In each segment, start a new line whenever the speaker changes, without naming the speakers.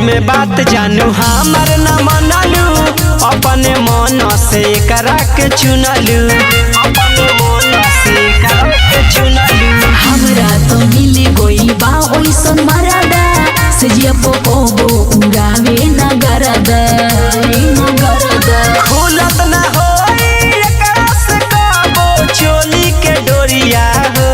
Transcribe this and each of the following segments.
में बात जानू हमर न मनलू, अपने मन से करा के चुनलू, अपने मन से करा के चुनलू।
हमरा तो मिले गोई बा ओइसन मरादा, सजिया पोबो उड़ावे न गरदा
खुलत न होई एकरा से कबो चोली के डोरिया हो,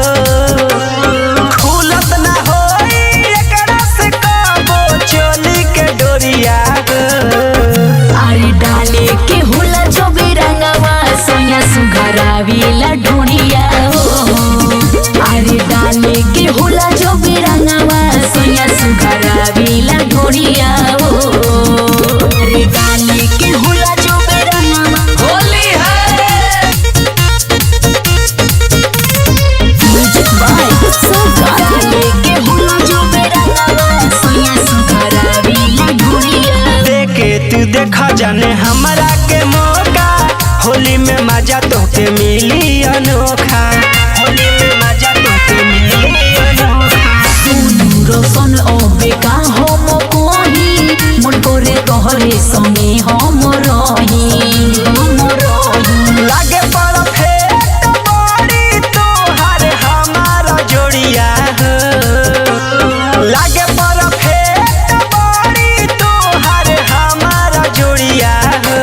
खुलत न होई एकरा से कबो चोली के डोरिया हो।
अरे डाले के होला जो बेरंगवा सोया सुघरावी ला ढूंढिया हो, अरे डाले के होला जो बेरंगवा सोया सुघरावी ला ढूंढिया हो, अरे डाले के होला जो बेरंगवा होली है। म्यूजिक बाय सोगा डाले के होला जो बेरंगवा सोया सुघरावी ला ढूंढिया।
देखे तू देखा जाने हमरा के मौका, होली में मजा तोके मिली अनोखा, होली में मजा तोके मिली अनोखा।
रोशन ओबे का हम कोही मन करे तोहरे संगे हम रही
लागे परफेक्ट बॉडी तोहार हमारा जोड़िया हो, लागे परफेक्ट बॉडी तोहार हमारा जोड़िया हो।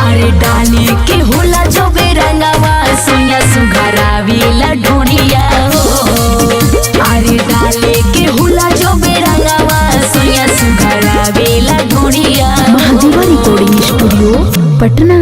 अरे डाली के होला जो बेरंगवा सोया सुघरावी ला ढूंढिया हो, अरे डाले के होला जो बेरंगवा सोया सुघरावी ला ढूंढिया।
महादेवा रिकॉर्डिंग स्टूडियो पटना।